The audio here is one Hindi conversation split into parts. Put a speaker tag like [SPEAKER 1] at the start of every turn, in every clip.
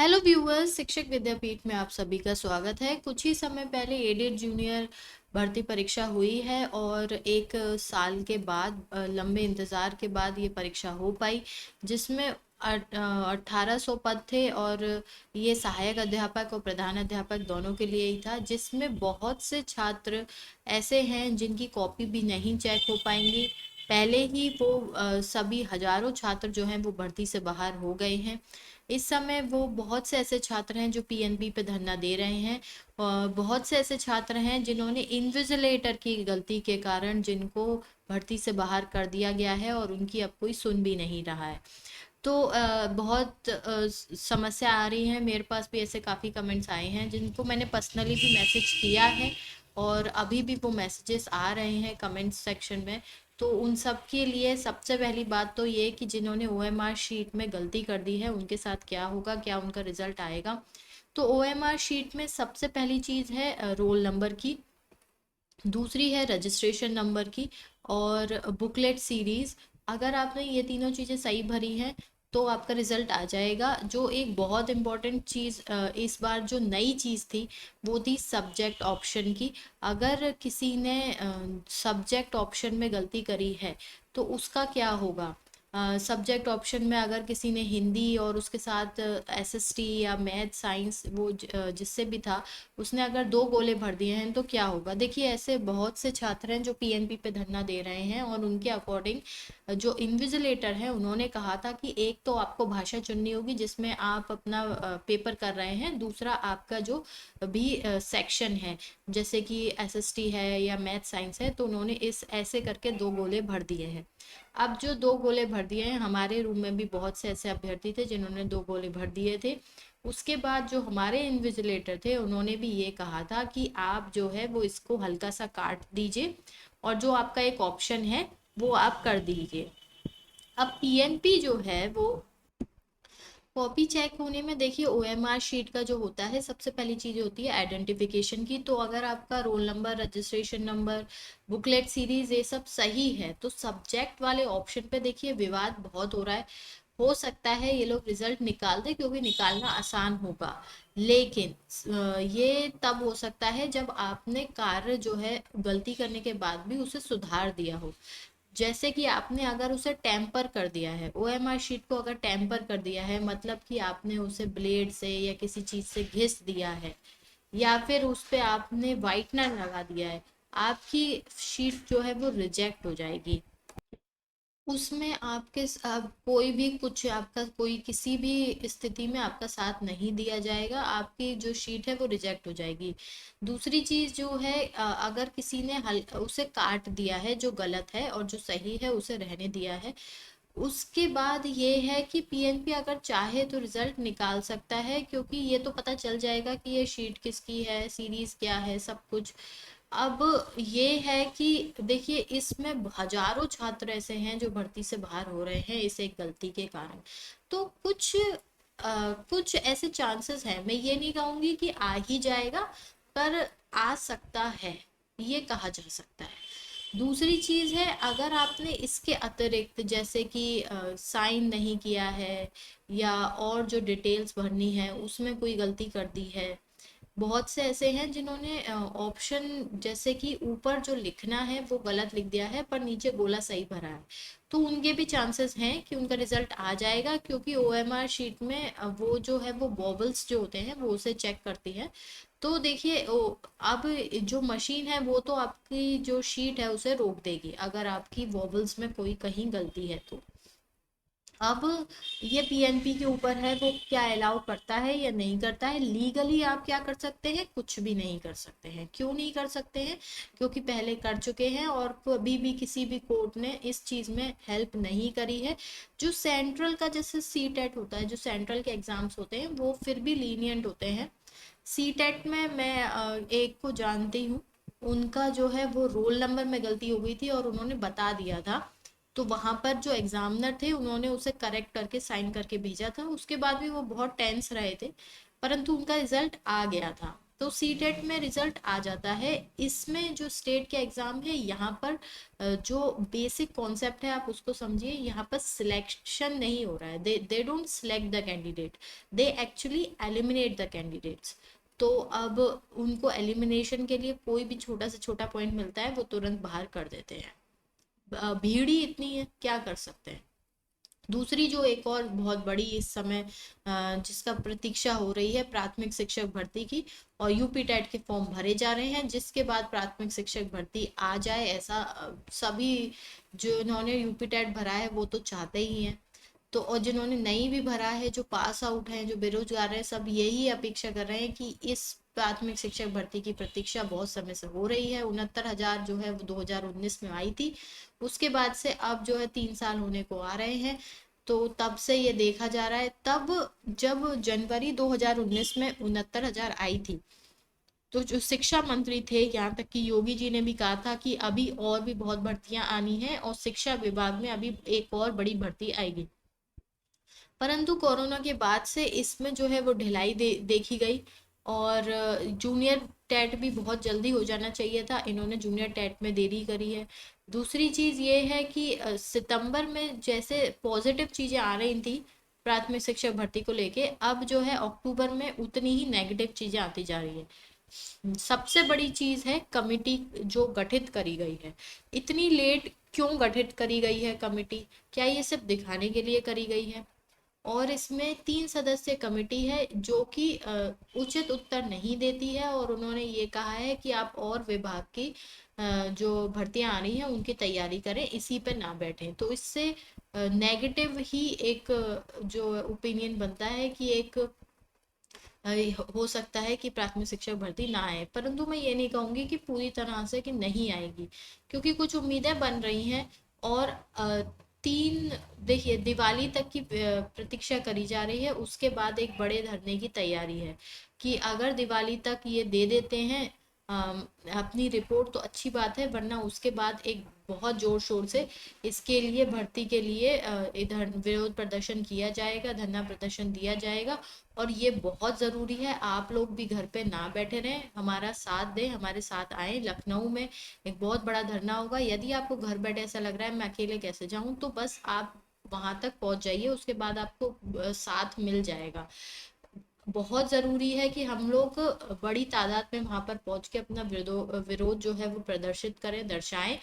[SPEAKER 1] हेलो व्यूअर्स, शिक्षक विद्यापीठ में आप सभी का स्वागत है। कुछ ही समय पहले एडेड जूनियर भर्ती परीक्षा हुई है और एक साल के बाद लंबे इंतज़ार के बाद ये परीक्षा हो पाई, जिसमें 1800 पद थे और ये सहायक अध्यापक और प्रधान अध्यापक दोनों के लिए ही था, जिसमें बहुत से छात्र ऐसे हैं जिनकी कॉपी भी नहीं चेक हो पाएंगी। पहले ही वो सभी हजारों छात्र जो हैं वो भर्ती से बाहर हो गए हैं। इस समय वो बहुत से ऐसे छात्र हैं जो पीएनबी पे धरना दे रहे हैं और बहुत से ऐसे छात्र हैं जिन्होंने इन्विजिलेटर की गलती के कारण जिनको भर्ती से बाहर कर दिया गया है और उनकी अब कोई सुन भी नहीं रहा है। तो बहुत समस्या आ रही है। मेरे पास भी ऐसे काफ़ी कमेंट्स आए हैं जिनको मैंने पर्सनली भी मैसेज किया है और अभी भी वो मैसेजेस आ रहे हैं कमेंट्स सेक्शन में। तो उन सब के लिए सबसे पहली बात तो ये कि जिन्होंने ओएमआर शीट में गलती कर दी है उनके साथ क्या होगा, क्या उनका रिजल्ट आएगा। तो ओएमआर शीट में सबसे पहली चीज़ है रोल नंबर की, दूसरी है रजिस्ट्रेशन नंबर की और बुकलेट सीरीज। अगर आपने ये तीनों चीज़ें सही भरी हैं तो आपका रिजल्ट आ जाएगा। जो एक बहुत इम्पॉर्टेंट चीज़ इस बार जो नई चीज़ थी वो थी सब्जेक्ट ऑप्शन की। अगर किसी ने सब्जेक्ट ऑप्शन में गलती करी है तो उसका क्या होगा। सब्जेक्ट ऑप्शन में अगर किसी ने हिंदी और उसके साथ एसएसटी या मैथ साइंस वो जिससे भी था उसने अगर दो गोले भर दिए हैं तो क्या होगा। देखिए, ऐसे बहुत से छात्र हैं जो पीएनपी पे धरना दे रहे हैं और उनके अकॉर्डिंग जो इन्विजिलेटर है उन्होंने कहा था कि एक तो आपको भाषा चुननी होगी जिसमें आप अपना पेपर कर रहे हैं, दूसरा आपका जो भी सेक्शन है जैसे कि एसएसटी है या मैथ साइंस है, तो उन्होंने इस ऐसे करके दो गोले भर दिए हैं। अब जो दो गोले भर दिए हैं, हमारे रूम में भी बहुत से ऐसे अभ्यर्थी थे जिन्होंने दो गोले भर दिए थे। उसके बाद जो हमारे इन्विजिलेटर थे उन्होंने भी ये कहा था कि आप जो है वो इसको हल्का सा काट दीजिए और जो आपका एक ऑप्शन है वो आप कर दीजिए। अब पीएनपी जो है वो कॉपी चेक होने में, देखिए ओएमआर शीट का जो होता है सबसे पहली चीज होती है आइडेंटिफिकेशन की। तो अगर आपका roll number, registration number, booklet series ये सब सही है तो सब्जेक्ट वाले ऑप्शन पे देखिए विवाद बहुत हो रहा है। हो सकता है ये लोग रिजल्ट निकाल दे क्योंकि निकालना आसान होगा, लेकिन ये तब हो सकता है जब आपने कार्य जो है गलती करने के बाद भी उसे सुधार दिया हो। जैसे कि आपने अगर उसे टेम्पर कर दिया है, ओएमआर शीट को अगर टेम्पर कर दिया है मतलब कि आपने उसे ब्लेड से या किसी चीज से घिस दिया है या फिर उस पे आपने वाइटनर लगा दिया है, आपकी शीट जो है वो रिजेक्ट हो जाएगी। उसमें आपके अब कोई भी कुछ आपका कोई किसी भी स्थिति में आपका साथ नहीं दिया जाएगा, आपकी जो शीट है वो रिजेक्ट हो जाएगी। दूसरी चीज जो है अगर किसी ने उसे काट दिया है जो गलत है और जो सही है उसे रहने दिया है, उसके बाद ये है कि पीएनपी अगर चाहे तो रिजल्ट निकाल सकता है क्योंकि ये तो पता चल जाएगा कि ये शीट किसकी है, सीरीज क्या है, सब कुछ। अब ये है कि देखिए इसमें हजारों छात्र ऐसे हैं जो भर्ती से बाहर हो रहे हैं इस एक गलती के कारण। तो कुछ ऐसे चांसेस हैं, मैं ये नहीं कहूंगी कि आ ही जाएगा, पर आ सकता है, ये कहा जा सकता है। दूसरी चीज है अगर आपने इसके अतिरिक्त जैसे कि साइन नहीं किया है या और जो डिटेल्स भरनी है उसमें कोई गलती कर दी है। बहुत से ऐसे हैं जिन्होंने ऑप्शन जैसे कि ऊपर जो लिखना है वो गलत लिख दिया है पर नीचे गोला सही भरा है, तो उनके भी चांसेस हैं कि उनका रिजल्ट आ जाएगा क्योंकि ओएमआर शीट में वो जो है वो बॉबल्स जो होते हैं वो उसे चेक करती है। तो देखिए अब जो मशीन है वो तो आपकी जो शीट है उसे रोक देगी अगर आपकी वॉबल्स में कोई कहीं गलती है तो। अब ये पीएनपी के ऊपर है वो क्या अलाउ करता है या नहीं करता है। लीगली आप क्या कर सकते हैं, कुछ भी नहीं कर सकते हैं। क्यों नहीं कर सकते हैं, क्योंकि पहले कर चुके हैं और कभी भी किसी भी कोर्ट ने इस चीज में हेल्प नहीं करी है। जो सेंट्रल का जैसे सी टेट होता है, जो सेंट्रल के एग्जाम्स होते हैं वो फिर भी लीनियंट होते हैं। सी टेट में मैं एक को जानती हूँ, उनका जो है वो रोल नंबर में गलती हो गई थी और उन्होंने बता दिया था, तो वहां पर जो एग्जामिनर थे उन्होंने उसे करेक्ट करके साइन करके भेजा था। उसके बाद भी वो बहुत टेंस रहे थे परंतु उनका रिजल्ट आ गया था। तो सी टेट में रिजल्ट आ जाता है। इसमें जो स्टेट के एग्जाम है, यहाँ पर जो बेसिक कॉन्सेप्ट है आप उसको समझिए। यहाँ पर सिलेक्शन नहीं हो रहा है, they don't select the candidate, they actually eliminate the candidates. तो अब उनको एलिमिनेशन के लिए कोई भी छोटा से छोटा पॉइंट मिलता है वो तुरंत बाहर कर देते हैं। भीड़ ही इतनी है, क्या कर सकते हैं। दूसरी जो एक और बहुत बड़ी इस समय जिसका प्रतीक्षा हो रही है, प्राथमिक शिक्षक भर्ती की। और यूपी टेट के फॉर्म भरे जा रहे हैं, जिसके बाद प्राथमिक शिक्षक भर्ती आ जाए, ऐसा सभी जो इन्होंने यूपी टेट भरा है वो तो चाहते ही हैं। तो और जिन्होंने नहीं भी भरा है, जो पास आउट हैं, जो बेरोजगार हैं, सब यही अपेक्षा कर रहे हैं कि इस प्राथमिक शिक्षक भर्ती की प्रतीक्षा बहुत समय से हो रही है। 69,000 जो है वो 2019 में आई थी, उसके बाद से अब जो है 3 साल होने को आ रहे हैं। तो तब से ये देखा जा रहा है, तब जब जनवरी 2019 में 69,000 आई थी, तो जो शिक्षा मंत्री थे, यहाँ तक कि योगी जी ने भी कहा था कि अभी और भी बहुत भर्तियां आनी है और शिक्षा विभाग में अभी एक और बड़ी भर्ती आएगी। परंतु कोरोना के बाद से इसमें जो है वो ढिलाई देखी गई। और जूनियर टेट भी बहुत जल्दी हो जाना चाहिए था, इन्होंने जूनियर टेट में देरी करी है। दूसरी चीज ये है कि सितंबर में जैसे पॉजिटिव चीजें आ रही थी प्राथमिक शिक्षक भर्ती को लेके, अब जो है अक्टूबर में उतनी ही नेगेटिव चीजें आती जा रही है। सबसे बड़ी चीज है कमिटी जो गठित करी गई है। इतनी लेट क्यों गठित करी गई है कमिटी? क्या ये सिर्फ दिखाने के लिए करी गई है? और इसमें 3 सदस्य कमेटी है जो कि उचित उत्तर नहीं देती है, और उन्होंने ये कहा है कि आप और विभाग की जो भर्तियां आ रही हैं उनकी तैयारी करें, इसी पे ना बैठें। तो इससे नेगेटिव ही एक जो ओपिनियन बनता है कि एक हो सकता है कि प्राथमिक शिक्षक भर्ती ना आए। परंतु मैं ये नहीं कहूंगी कि पूरी तरह से कि नहीं आएगी, क्योंकि कुछ उम्मीदें बन रही हैं। और तीन देखिए, दिवाली तक की प्रतीक्षा करी जा रही है, उसके बाद एक बड़े धरने की तैयारी है कि अगर दिवाली तक ये दे देते हैं अपनी रिपोर्ट तो अच्छी बात है, वरना उसके बाद एक बहुत जोर शोर से इसके लिए भर्ती के लिए इधर विरोध प्रदर्शन किया जाएगा, धरना प्रदर्शन दिया जाएगा। और ये बहुत जरूरी है, आप लोग भी घर पे ना बैठे रहें, हमारा साथ दें, हमारे साथ आए। लखनऊ में एक बहुत बड़ा धरना होगा। यदि आपको घर बैठे ऐसा लग रहा है मैं अकेले कैसे जाऊं, तो बस आप वहां तक पहुंच जाइए, उसके बाद आपको साथ मिल जाएगा। बहुत जरूरी है कि हम लोग बड़ी तादाद में वहां पर पहुंच के अपना विरोध जो है वो प्रदर्शित करें, दर्शाएं,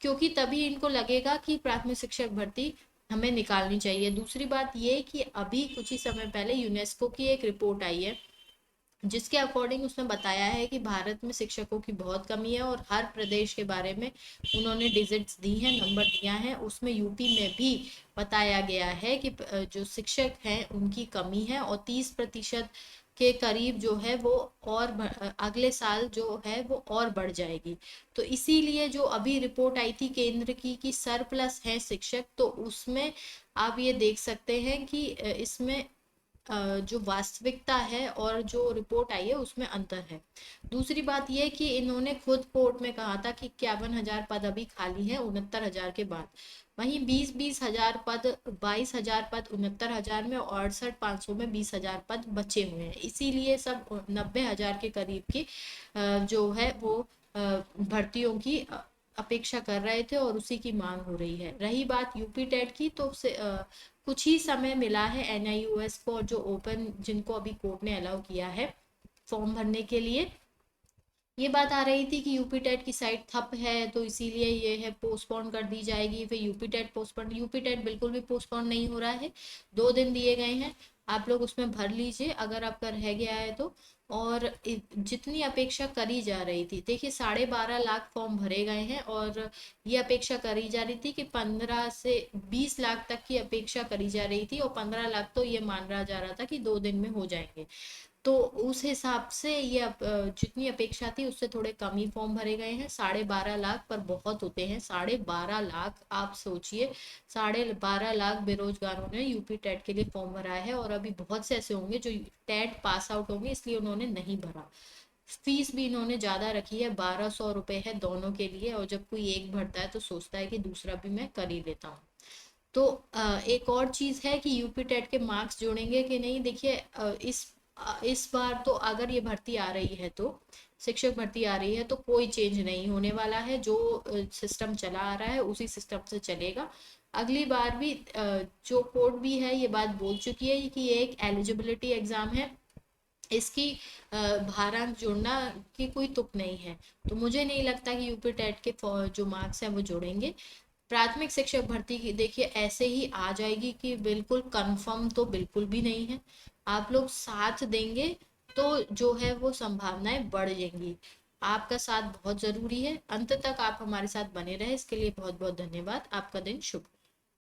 [SPEAKER 1] क्योंकि तभी इनको लगेगा कि प्राथमिक शिक्षक भर्ती हमें निकालनी चाहिए। दूसरी बात ये कि अभी कुछ ही समय पहले यूनेस्को की एक रिपोर्ट आई है, जिसके अकॉर्डिंग उसने बताया है कि भारत में शिक्षकों की बहुत कमी है, और हर प्रदेश के बारे में उन्होंने डिजिट्स दी हैं, नंबर दिया है। उसमें यूपी में भी बताया गया है कि जो शिक्षक हैं उनकी कमी है, और 30% के करीब जो है वो और अगले साल जो है वो और बढ़ जाएगी। तो इसीलिए जो अभी रिपोर्ट आई थी केंद्र की कि सरप्लस है शिक्षक, तो उसमें आप ये देख सकते हैं कि इसमें जो वास्तविकता है और जो रिपोर्ट आई है उसमें अंतर है। दूसरी बात यह कि इन्होंने खुद कोर्ट में कहा था कि 51,000 पद अभी खाली है 69,000 के बाद। वहीं 20,000 पद, 22,000 पद 69,000 में, और 68,500 में 20,000 पद बचे हुए हैं। इसीलिए सब 90,000 के करीब की जो है वो भर्तियों की अपेक्षा कर रहे थे, और उसी की मांग हो रही है। रही बात यूपी टेट की, तो कुछ ही समय मिला है एनआईयूएस को, और जो ओपन जिनको अभी कोर्ट ने अलाउ किया है फॉर्म भरने के लिए। ये बात आ रही थी कि यूपी टेट की साइट ठप है, तो इसीलिए ये है पोस्टपोन कर दी जाएगी, फिर UP TET postpone. UP TET बिल्कुल भी पोस्टपोन नहीं हो रहा है, 2 दिन दिए गए हैं, आप लोग उसमें भर लीजिए अगर आपका रह गया है तो। और जितनी अपेक्षा करी जा रही थी, देखिए 12.5 लाख फॉर्म भरे गए हैं, और ये अपेक्षा करी जा रही थी कि 15 से 20 लाख तक की अपेक्षा करी जा रही थी, और 15 लाख तो ये मान रहा जा रहा था कि 2 दिन में हो जाएंगे। तो उस हिसाब से ये जितनी अपेक्षा थी उससे थोड़े कम ही फॉर्म भरे गए हैं। 12.5 लाख पर बहुत होते हैं 12.5 लाख, आप सोचिए 12.5 लाख बेरोजगारों ने यूपी टेट के लिए फॉर्म भरा है, और अभी बहुत से ऐसे होंगे जो टेट पास आउट होंगे इसलिए उन्होंने नहीं भरा। फीस भी इन्होंने ज्यादा रखी है, 1,200 रुपए है दोनों के लिए, और जब कोई एक भरता है तो सोचता है कि दूसरा भी मैं कर ही लेता हूँ। तो एक और चीज है कि यूपी टेट के मार्क्स जोड़ेंगे कि नहीं। देखिए इस इस बार तो अगर ये भर्ती आ रही है तो शिक्षक भर्ती आ रही है तो कोई चेंज नहीं होने वाला है। जो सिस्टम चला आ रहा है उसी सिस्टम से चलेगा। अगली बार भी जो कोर्ट भी है ये बात बोल चुकी है कि ये एक एलिजिबिलिटी एग्जाम है, इसकी भारांक जोड़ना की कोई तुक नहीं है। तो मुझे नहीं लगता कि यूपी टेट के जो मार्क्स हैं वो जोड़ेंगे। प्राथमिक शिक्षक भर्ती की देखिए ऐसे ही आ जाएगी कि बिल्कुल कंफर्म तो बिल्कुल भी नहीं है। आप लोग साथ देंगे तो जो है वो संभावनाएं बढ़ जाएंगी। आपका साथ बहुत जरूरी है। अंत तक आप हमारे साथ बने रहे इसके लिए बहुत बहुत धन्यवाद। आपका दिन शुभ हो।